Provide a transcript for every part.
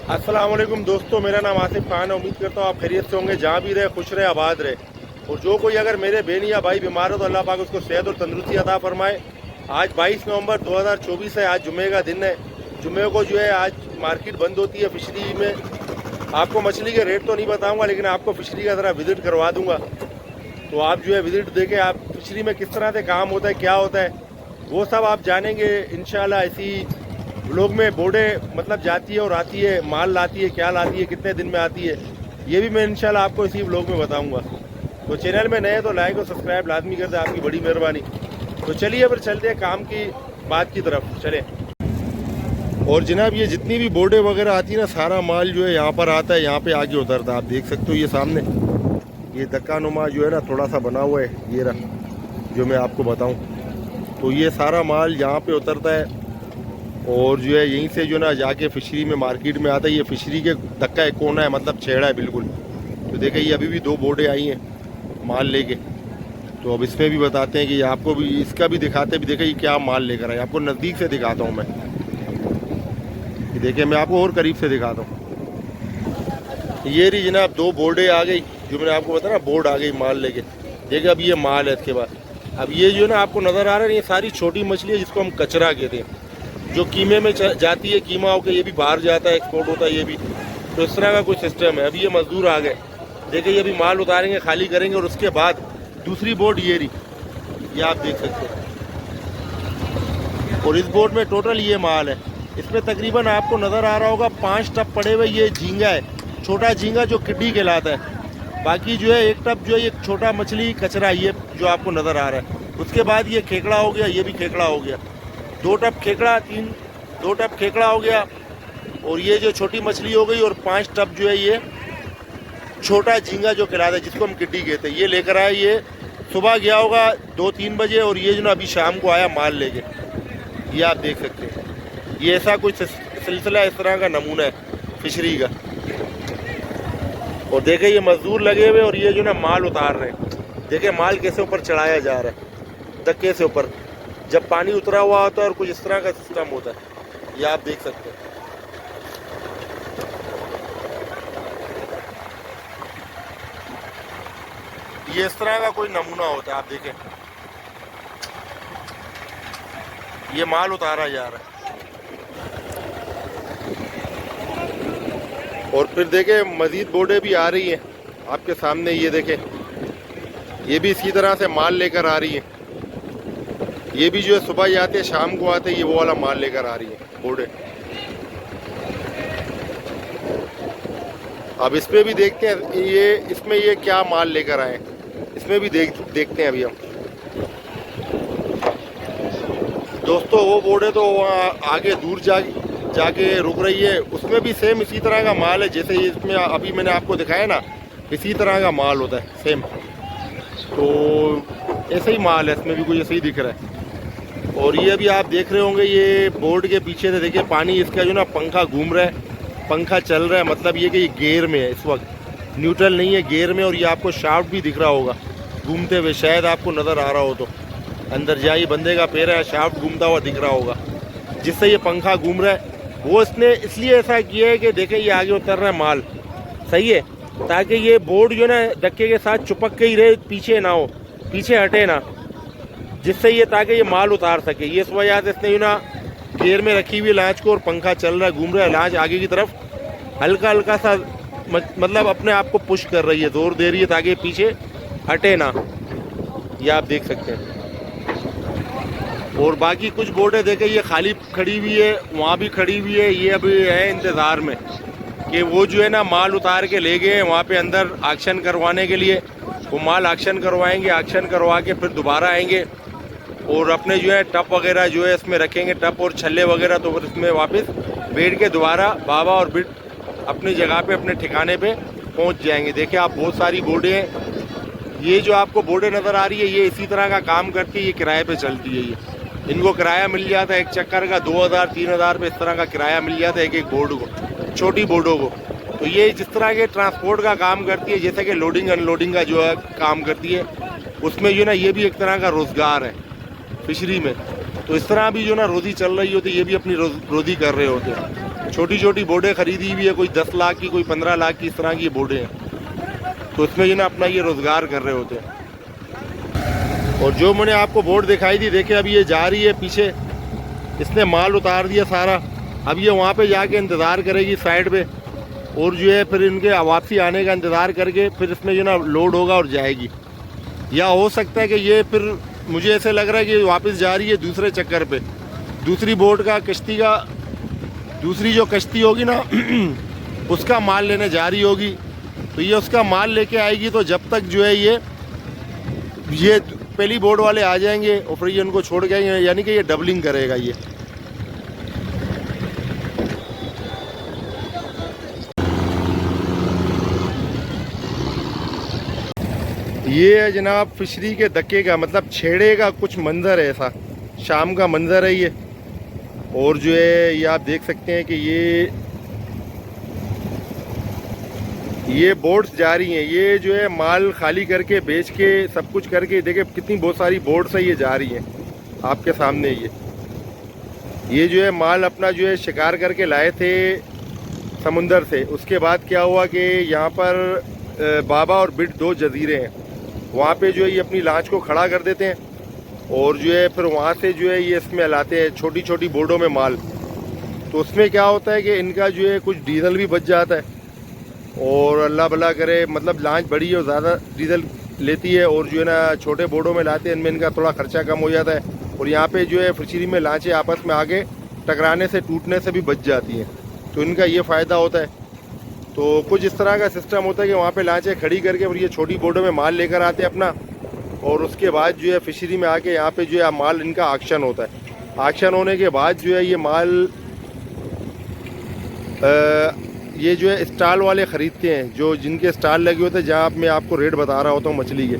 अस्सलाम वालेकुम दोस्तों, मेरा नाम आसिफ खान है। उम्मीद करता हूँ आप खैरियत से होंगे, जहाँ भी रहे खुश रहे, आबाद रहे। और जो कोई अगर मेरे बहन या भाई बीमार हो तो अल्लाह पाक उसको सेहत और तंदुरुस्ती अता फरमाए। आज 22 नवंबर 2024 है। आज जुमे का दिन है। जुमे को जो है आज मार्केट बंद होती है फिशरी में। आपको मछली के रेट तो नहीं बताऊँगा, लेकिन आपको फिशरी का ज़रा विज़िट करवा दूँगा। तो आप जो है विज़िट देके आप फिशरी में किस तरह से काम होता है, क्या होता है, वो सब आप जानेंगे इंशाल्लाह। ऐसी लोग में बोटें मतलब जाती है और आती है, माल लाती है, क्या लाती है, कितने दिन में आती है, ये भी मैं इंशाल्लाह आपको इसी व्लॉग में बताऊंगा। तो चैनल में नए तो लाइक और सब्सक्राइब लाजमी कर दे, आपकी बड़ी मेहरबानी। तो चलिए फिर चलते हैं काम की बात की तरफ, चलें। और जनाब ये जितनी भी बोटें वगैरह आती है ना, सारा माल जो है यहाँ पर आता है, यहाँ पे आगे उतरता है। आप देख सकते हो ये सामने ये धक्का नुमा जो है ना थोड़ा सा बना हुआ है, ये रहा जो मैं आपको बताऊँ। तो ये सारा माल यहाँ पे उतरता है और जो है यहीं से जो ना जाके फिशरी में मार्केट में आता है। ये फिशरी के धक्का एक कोना है, मतलब छेड़ा है बिल्कुल। तो देखिए ये अभी भी 2 बोटें आई हैं माल लेके। तो अब इसमें भी बताते हैं कि आपको भी इसका भी दिखाते भी, देखिए ये क्या माल लेकर आए। आपको नज़दीक से दिखाता हूँ मैं, ये देखिए मैं आपको और करीब से दिखाता हूँ। ये रही जनाब 2 बोर्डें आ गई, जो मैंने आपको बताया ना, बोर्ड आ गई माल लेके। देखिए अब ये माल है। इसके बाद अब ये जो ना आपको नज़र आ रहा है, ये सारी छोटी मछली है जिसको हम कचरा कहते हैं, जो कीमे में जाती है, कीमा होकर ये भी बाहर जाता है, एक्सपोर्ट होता है ये भी। तो इस तरह का कुछ सिस्टम है। अभी ये मजदूर आ गए, देखिए ये अभी माल उतारेंगे, खाली करेंगे, और उसके बाद दूसरी बोट ये रही, ये आप देख सकते हैं। और इस बोट में टोटल ये माल है। इसमें तकरीबन आपको नज़र आ रहा होगा 5 टब पड़े हुए। ये झींगा है, छोटा झींगा जो किड्डी कहलाता है। बाकी जो है 1 टब जो है ये छोटा मछली कचरा, ये जो आपको नज़र आ रहा है। उसके बाद ये खेकड़ा हो गया, ये भी खेकड़ा हो गया। 2 टब खेकड़ा, 2 टब खेकड़ा हो गया, और ये जो छोटी मछली हो गई। और 5 टब जो है ये छोटा झींगा जो कहलाता है, जिसको हम किड्डी कहते हैं, ये लेकर आया। ये सुबह गया होगा 2-3 बजे, और ये जो ना अभी शाम को आया माल लेके। ये आप देख सकते हैं, ये ऐसा कुछ सिलसिला, इस तरह का नमूना है फिशरी का। और देखे ये मजदूर लगे हुए, और ये जो ना माल उतार रहे हैं। देखे माल कैसे ऊपर चढ़ाया जा रहा है, धक्के से ऊपर, जब पानी उतरा हुआ होता है, और कुछ इस तरह का सिस्टम होता है। ये आप देख सकते हैं। ये इस तरह का कोई नमूना होता है। आप देखें ये माल उतारा जा रहा है। और फिर देखें मजीद बोटें भी आ रही हैं आपके सामने। ये देखें ये भी इसी तरह से माल लेकर आ रही है। ये भी जो है सुबह ही आते हैं, शाम को आते हैं, ये वो वाला माल लेकर आ रही है बोटें। अब इस पे भी देखते हैं ये इसमें ये क्या माल लेकर आए, इसमें भी देखते हैं अभी हम। दोस्तों वो बोटें तो वहाँ आगे दूर जाके रुक रही है, उसमें भी सेम इसी तरह का माल है जैसे इसमें अभी मैंने आपको दिखाया ना, इसी तरह का माल होता है सेम। तो ऐसे ही माल है, इसमें भी कुछ ऐसे ही दिख रहा है। और ये अभी आप देख रहे होंगे, ये बोर्ड के पीछे से देखिए पानी, इसका जो ना पंखा घूम रहा है, पंखा चल रहा है। मतलब ये कि ये गेयर में है इस वक्त, न्यूट्रल नहीं है, गेयर में। और ये आपको शाफ्ट भी दिख रहा होगा घूमते हुए, शायद आपको नज़र आ रहा हो तो। अंदर जाइए, बंदे का पैर है, शाफ्ट घूमता हुआ दिख रहा होगा, जिससे ये पंखा घूम रहा है। वो इसने इसलिए ऐसा किया है कि देखें ये आगे उतर रहा है माल, सही है, ताकि ये बोर्ड जो ना धक्के के साथ चिपक के ही रहे, पीछे ना हो, पीछे हटे ना, जिससे ये ताकि ये माल उतार सके। ये इस वजह से इसने ना गियर में रखी हुई लांच को, और पंखा चल रहा है, घूम रहा है, लांच आगे की तरफ हल्का हल्का सा मतलब अपने आप को पुश कर रही है, जोर दे रही है ताकि पीछे हटे ना। ये आप देख सकते हैं। और बाकी कुछ बोटें देखें ये खाली खड़ी हुई है, वहाँ भी खड़ी हुई है। ये अभी है इंतज़ार में कि वो जो है ना माल उतार के ले गए वहाँ पे अंदर ऑक्शन करवाने के लिए। वो माल ऑक्शन करवाएंगे, ऑक्शन करवा के फिर दोबारा आएंगे और अपने जो है टप वगैरह जो है इसमें रखेंगे, टप और छल्ले वगैरह। तो फिर इसमें वापस बैठ के दोबारा बाबा और बिट अपनी जगह पे, अपने ठिकाने पे पहुंच जाएंगे। देखिए आप बहुत सारी बोटें हैं। ये जो आपको बोटें नज़र आ रही है, ये इसी तरह का काम करती है, ये किराए पे चलती है। ये इनको किराया मिल जाता है एक चक्कर का 2000-3000 रुपये, इस तरह का किराया मिल जाता है एक बोर्ड को, छोटी बोर्डों को। तो ये जिस तरह के ट्रांसपोर्ट का काम करती है, जैसे कि लोडिंग अनलोडिंग का जो है काम करती है, उसमें जो ना ये भी एक तरह का रोज़गार है फिशरी में। तो इस तरह भी जो ना रोज़ी चल रही होती है, ये भी अपनी रोज़ी कर रहे होते हैं। छोटी छोटी बोर्डें खरीदी हुई है, कोई 10 लाख की, कोई 15 लाख की, इस तरह की बोर्डें हैं। तो इसमें ये ना अपना ये रोज़गार कर रहे होते हैं। और जो मैंने आपको बोर्ड दिखाई थी, देखे अभी ये जा रही है पीछे, इसने माल उतार दिया सारा। अब ये वहाँ पे जाके इंतज़ार करेगी साइड पे, और जो है फिर इनके वापसी आने का इंतज़ार करके फिर इसमें जो ना लोड होगा और जाएगी। या हो सकता है कि ये फिर, मुझे ऐसे लग रहा है कि वापस जा रही है दूसरे चक्कर पे, दूसरी बोट का, कश्ती का, दूसरी जो कश्ती होगी ना उसका माल लेने जा रही होगी। तो ये उसका माल लेके आएगी, तो जब तक जो है ये पहली बोट वाले आ जाएंगे और फिर ये उनको छोड़ के आएंगे, यानी कि ये डबलिंग करेगा। ये है जनाब फिशरी के धक्के का, मतलब छेड़े का कुछ मंजर है, ऐसा शाम का मंजर है ये। और जो है ये आप देख सकते हैं कि ये बोट्स जा रही हैं। ये जो है माल खाली करके, बेच के, सब कुछ करके, देखिए कितनी बहुत सारी बोट्स है ये जा रही हैं आपके सामने। ये जो है माल अपना जो है शिकार करके लाए थे समुंदर से। उसके बाद क्या हुआ कि यहाँ पर बाबा और बिट 2 जजीरे हैं, वहाँ पे जो है ये अपनी लांच को खड़ा कर देते हैं, और जो है फिर वहाँ से जो है ये इसमें लाते हैं छोटी छोटी बोटों में माल। तो उसमें क्या होता है कि इनका जो है कुछ डीजल भी बच जाता है, और अल्लाह भला करे, मतलब लांच बड़ी है और ज़्यादा डीजल लेती है, और जो है ना छोटे बोटों में लाते हैं, इनमें इनका थोड़ा खर्चा कम हो जाता है। और यहाँ पे जो है फिशरी में लांचें आपस में आगे टकराने से, टूटने से भी बच जाती हैं, तो इनका ये फ़ायदा होता है। तो कुछ इस तरह का सिस्टम होता है कि वहाँ पे लांचें खड़ी करके और ये छोटी बोटों में माल लेकर आते हैं अपना, और उसके बाद जो है फिशरी में आके यहाँ पे जो है माल इनका ऑक्शन होता है। ऑक्शन होने के बाद जो है ये माल ये जो है स्टॉल वाले ख़रीदते हैं, जो जिनके स्टॉल लगे होते हैं, जहाँ मैं आपको रेट बता रहा होता हूँ मछली के,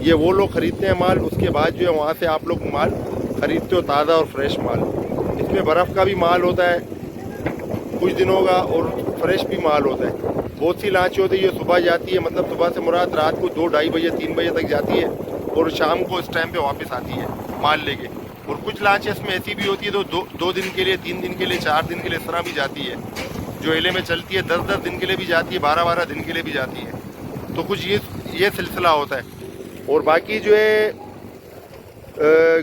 ये वो लोग ख़रीदते हैं माल। उसके बाद जो है वहाँ से आप लोग माल ख़रीदते हो, ताज़ा और फ्रेश माल। इसमें बर्फ़ का भी माल होता है कुछ दिनों का, और फ्रेश भी माल होता है। बहुत सी लांच होती है, ये सुबह जाती है, मतलब सुबह से मुराद रात को 2, ढाई बजे, 3 बजे तक जाती है, और शाम को इस टाइम पे वापस आती है माल लेके। और कुछ लांचें इसमें ऐसी भी होती है तो 2 दिन के लिए, 3 दिन के लिए, 4 दिन के लिए, इस तरह भी जाती है। जो एले में चलती है 10-10 दिन के लिए भी जाती है, 12-12 दिन के लिए भी जाती है। तो कुछ ये सिलसिला होता है। और बाकी जो है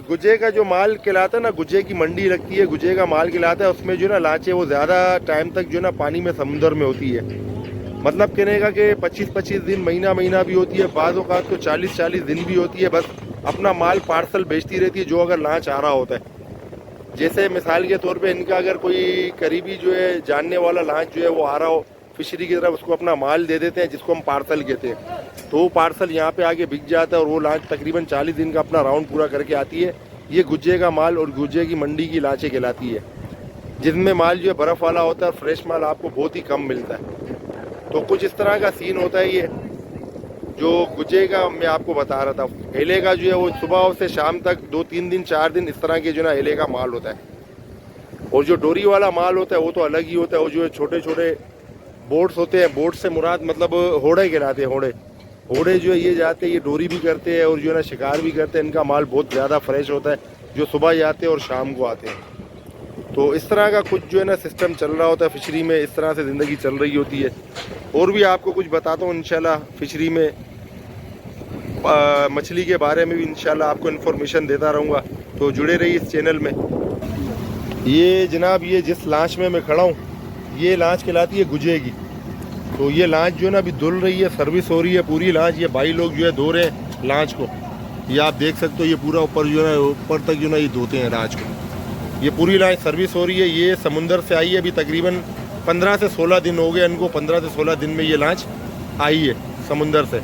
गुजे का जो माल कहलाता है ना, गुजे की मंडी लगती है, गुजे का माल कहलाता है। उसमें जो है ना लांचें वो ज़्यादा टाइम तक जो है ना पानी में, समुंदर में होती है। मतलब कहने का कि 25-25 दिन, महीना भी होती है, बाद औक़ात तो 40-40 दिन भी होती है। बस अपना माल पार्सल बेचती रहती है, जो अगर लांच आ रहा होता है। जैसे मिसाल के तौर पे इनका अगर कोई करीबी जो है जानने वाला लांच जो है वो आ रहा हो फिशरी की तरफ, उसको अपना माल दे देते हैं, जिसको हम पार्सल कहते हैं। तो वो पार्सल यहाँ पे आके बिक जाता है, और वो लांच तकरीबन 40 दिन का अपना राउंड पूरा करके आती है। ये गुज्जे का माल और गुज्जे की मंडी की लांचें कहलाती है, जिनमें माल जो है बर्फ़ वाला होता है, और फ्रेश माल आपको बहुत ही कम मिलता है। तो कुछ इस तरह का सीन होता है। ये जो गुज्जे का मैं आपको बता रहा था, हेले का जो है वो सुबह से शाम तक 2-3 दिन, 4 दिन, इस तरह के जो ना हेले का माल होता है। और जो डोरी वाला माल होता है वो तो अलग ही होता है। वो जो है छोटे छोटे बोट्स होते हैं, बोट से मुराद मतलब होड़े कहलाते हैं। होड़े जो है ये जाते हैं, ये डोरी भी करते हैं और जो है ना शिकार भी करते हैं। इनका माल बहुत ज़्यादा फ्रेश होता है, जो सुबह जाते हैं और शाम को आते हैं। तो इस तरह का कुछ जो है ना सिस्टम चल रहा होता है फिशरी में, इस तरह से ज़िंदगी चल रही होती है। और भी आपको कुछ बताता हूँ इंशाल्लाह, फिशरी में मछली के बारे में भी इंशाल्लाह आपको इन्फॉर्मेशन देता रहूँगा। तो जुड़े रहिए इस चैनल में। ये जनाब, ये जिस लांच में मैं खड़ा हूँ, ये लांच कहलाती है गुजे की। तो ये लांच जो है ना अभी धुल रही है, सर्विस हो रही है पूरी लांच। ये भाई लोग जो है धो रहे हैं लांच को, ये आप देख सकते हो। ये पूरा ऊपर जो है ऊपर तक जो है ये धोते हैं लांच को। ये पूरी लांच सर्विस हो रही है। ये समुंदर से आई है, अभी तकरीबन 15 से 16 दिन हो गए इनको। 15 से 16 दिन में ये लांच आई है समुंदर से।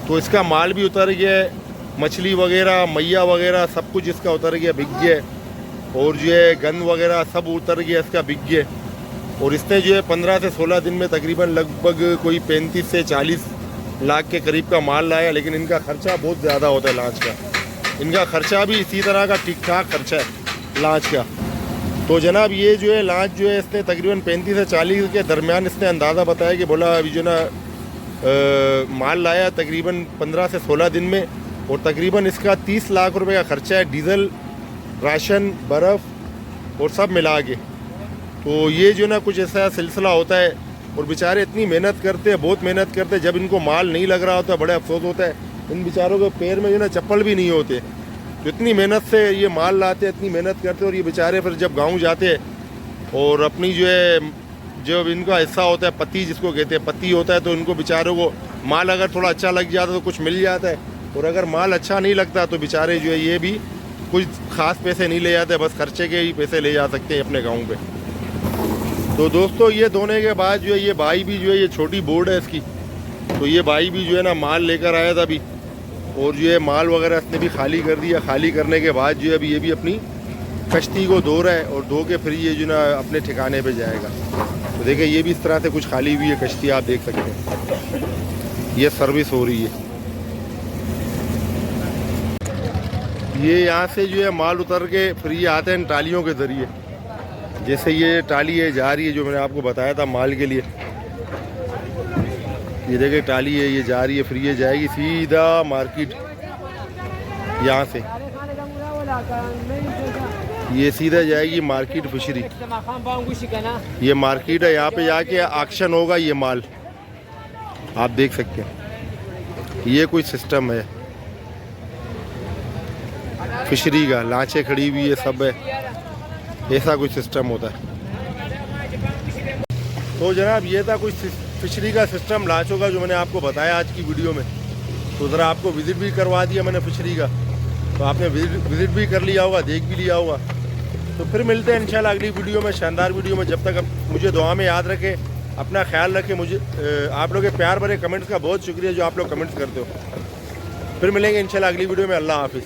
तो इसका माल भी उतर गया है, मछली वगैरह, मैया वगैरह सब कुछ इसका उतर गया, बिक गया। और जो है गंद वगैरह सब उतर गया इसका, बिक गया। और इसने जो है 15 से 16 दिन में तकरीबन लगभग कोई 35 से 40 लाख के करीब का माल लाया। लेकिन इनका खर्चा बहुत ज़्यादा होता है लांच का। इनका खर्चा भी इसी तरह का ठीक ठाक खर्चा है लांच का। तो जनाब ये जो है लांच जो है इसने तकरीबन 35 से 40 के दरमियान इसने अंदाज़ा बताया कि बोला अभी जो ना माल लाया तकरीबन 15 से 16 दिन में। और तकरीबन इसका 30 लाख रुपए का खर्चा है, डीजल, राशन, बर्फ़ और सब मिला के। तो ये जो ना कुछ ऐसा सिलसिला होता है। और बेचारे इतनी मेहनत करते हैं, बहुत मेहनत करते हैं, जब इनको माल नहीं लग रहा होता बड़े अफसोस होता है। इन बेचारों के पैर में जो ना चप्पल भी नहीं होते, तो इतनी मेहनत से ये माल लाते हैं, इतनी मेहनत करते हैं। और ये बेचारे फिर जब गाँव जाते हैं और अपनी जो है जब इनका हिस्सा होता है पत्ती जिसको कहते हैं, पत्ती होता है, तो इनको बेचारों को माल अगर थोड़ा अच्छा लग जाता है तो कुछ मिल जाता है। और अगर माल अच्छा नहीं लगता तो बेचारे जो है ये भी कुछ ख़ास पैसे नहीं ले जाते, बस खर्चे के ही पैसे ले जा सकते हैं अपने गाँव पे। तो दोस्तों ये धोने के बाद जो है ये भाई भी जो है, ये छोटी बोर्ड है इसकी, तो ये भाई भी जो है ना माल लेकर आया था अभी। और जो है माल वगैरह इसने भी खाली कर दिया। खाली करने के बाद जो है अभी ये भी अपनी कश्ती को धो रहा है और धो के फिर ये जो ना अपने ठिकाने पे जाएगा। तो देखिए ये भी इस तरह से कुछ खाली हुई है कश्ती, आप देख सकते हैं। ये सर्विस हो रही है। ये यहाँ से जो है माल उतर के फिर ये आते हैं टालियों के ज़रिए। जैसे ये टाली है जा रही है, जो मैंने आपको बताया था माल के लिए, ये देखिए टाली है, ये जा रही है, फिर ये जाएगी सीधा मार्केट। यहाँ से ये सीधा जाएगी मार्केट फिशरी। ये मार्केट है, यहाँ पे जाके ऑक्शन होगा ये माल, आप देख सकते हैं। ये कोई सिस्टम है फिशरी का, लांचें खड़ी हुई है, सब है, ऐसा कुछ सिस्टम होता है। तो जनाब ये था कुछ फिशरी का सिस्टम लांचों का जो मैंने आपको बताया आज की वीडियो में। तो ज़रा आपको विज़िट भी करवा दिया मैंने फिशरी का, तो आपने विज़िट भी कर लिया होगा, देख भी लिया होगा। तो फिर मिलते हैं इंशाल्लाह अगली वीडियो में, शानदार वीडियो में। जब तक मुझे दुआ में याद रखें, अपना ख्याल रखें। मुझे आप लोगों के प्यार भरे कमेंट्स का बहुत शुक्रिया जो आप लोग कमेंट्स करते हो। फिर मिलेंगे इंशाल्लाह अगली वीडियो में। अल्लाह हाफिज़।